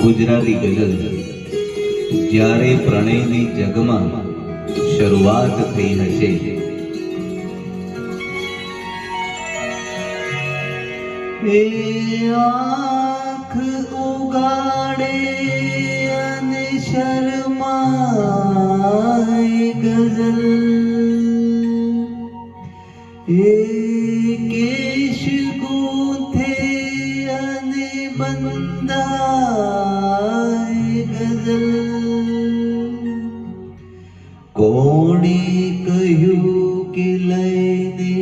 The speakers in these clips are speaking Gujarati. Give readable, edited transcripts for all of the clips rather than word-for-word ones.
ગુજરાતી ગઝલ જ્યારે પ્રણયની જગમાં શરૂઆત થઈ હશે, એ આંખ ઉગાડે અને શરમાય ગઝલ, એ કેશ ગૂંથે અને બંધાય ગઝલ, કોણે કહ્યું કે લઈને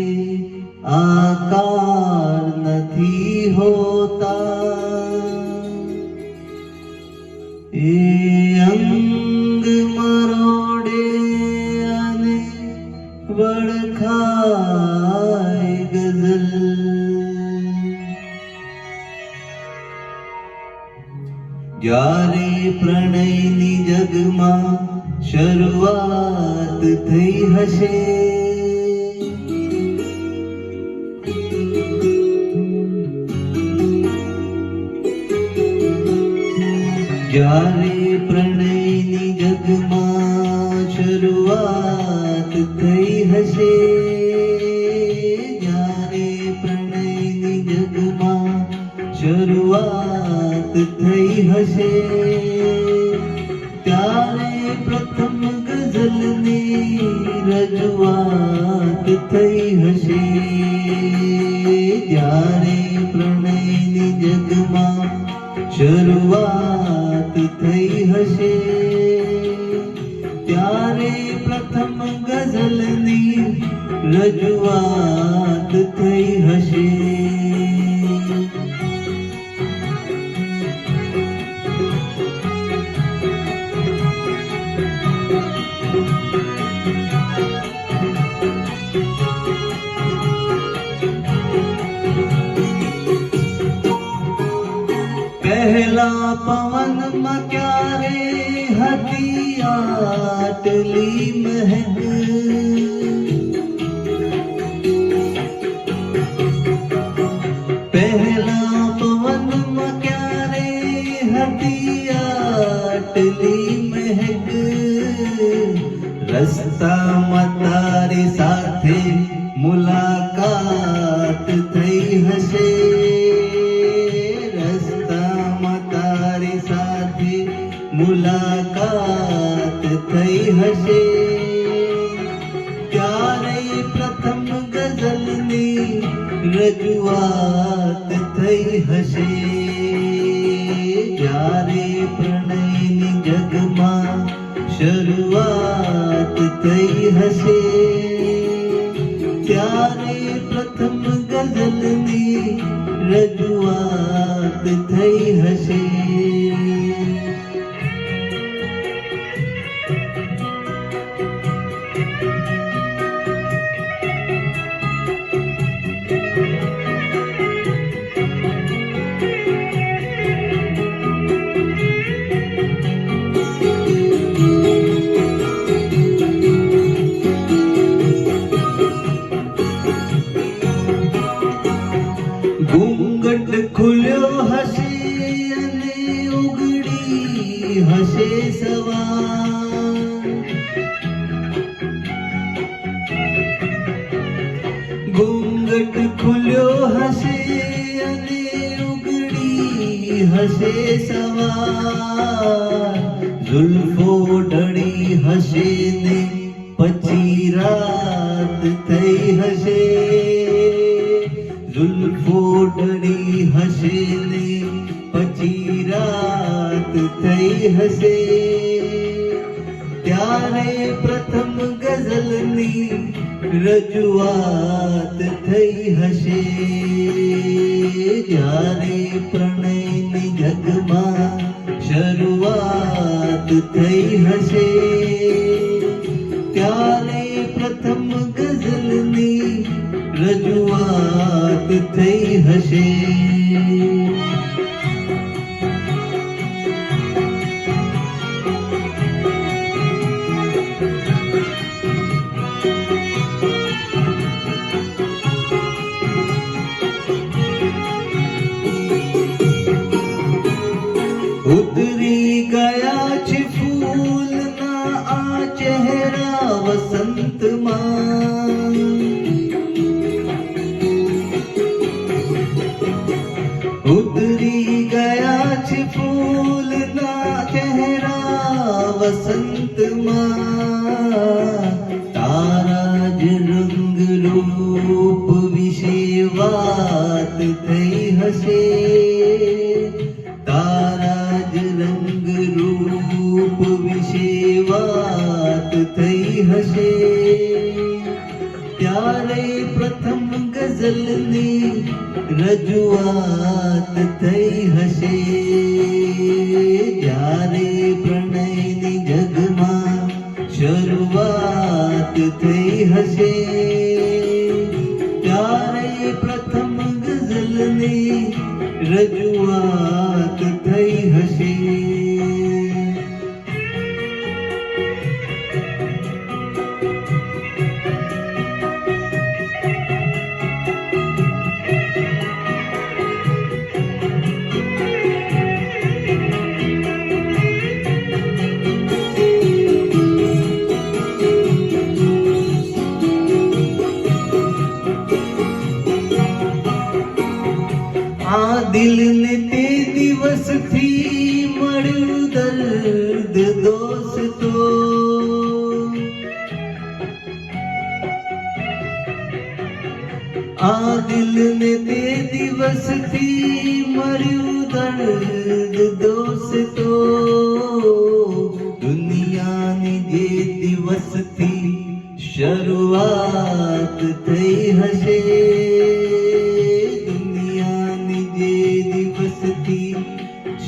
આકાર નથી હોતા, એ અંગ મરોડે અને વળખાય ગઝલ, જ્યારે પ્રણયની જગમાં શરૂઆત થઈ હશે, જ્યારે પ્રણયની જગમાં શરૂઆત થઈ હશે, જ્યારે પ્રણયની જગમાં શરૂઆત થઈ હશે, ત્યારે પ્રથમ ગઝલની રજૂઆત થઈ હશે, જ્યારે પ્રણયની જગમાં શરૂઆત થઈ હશે, ત્યારે પ્રથમ ગઝલની રજૂઆત થઈ હશે. પહેલા પવનમાં ક્યારે હતી આટલી મહેક, પહેલા પવનમાં ક્યારે હતી આટલી મહેક, રસ્તામાં તારી સાથે મુલાકાત થઈ હશે, મુલાકાત થઈ હશે, ત્યારે પ્રથમ ગઝલની રજૂઆત થઈ હશે, જ્યારે પ્રણયની જગમાં શરૂઆત થઈ હશે, ત્યારે પ્રથમ ગઝલની રજૂઆત થઈ હશે. ઘૂંઘટ ખુલ્યો હશે અને ઉગડી હશે સવાર, ઘૂંઘટ ખુલ્યો હશે અને ઉગડી હશે સવાર, ઝુલ્ફો ઢળી હશે ને પછી રાત થઈ હશે, ઝુલ્ફો ઢળી હશે ને પછી રાત થઈ હશે, ત્યારે પ્રથમ ગઝલની રજૂઆત થઈ હશે, જ્યારે પ્રણયની જગમાં શરૂઆત થઈ હશે, ત્યારે પ્રથમ ગઝલની રજૂઆત થઈ હશે. ઉતરી ગયા છે ફૂલના આ ચહેરા વસંતમાં. ઉતરી ગયા છે ફૂલના ચહેરા વસંતમાં. તારા જ રંગ રૂપ વિશે વાત થઈ હશે. તારા જ રંગ રૂપ વિશે વાત થઈ હશે. ત્યારે પ્રથમ ગઝલની રજૂઆત થઈ હશે. જ્યારે પ્રણયની જગમાં શરૂઆત થઈ હશે. ત્યારે પ્રથમ ગઝલની રજૂઆત થઈ હશે. આ દિલને તે દિવસથી મળ્યું દર્દ દોસ્તો. આ દિલને તે દિવસથી મળ્યું દર્દ દોસ્તો. દુનિયાની જે દિવસથી શરૂઆત થઈ હશે.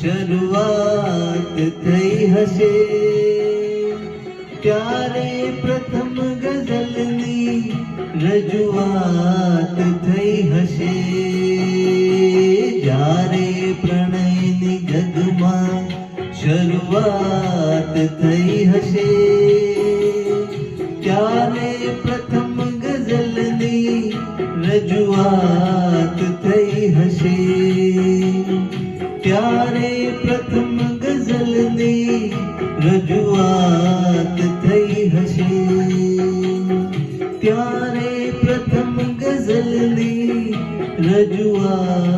શરૂઆત થઈ હશે. ત્યારે પ્રથમ ગઝલની રજૂઆત થઈ હશે. જ્યારે પ્રણયની જગમાં શરૂઆત થઈ હશે. ત્યારે પ્રથમ ગઝલની રજૂઆત થઈ હશે. ત્યારે પ્રથમ ગઝલની રજૂઆત થઈ હશે. ત્યારે પ્રથમ ગઝલની રજૂઆત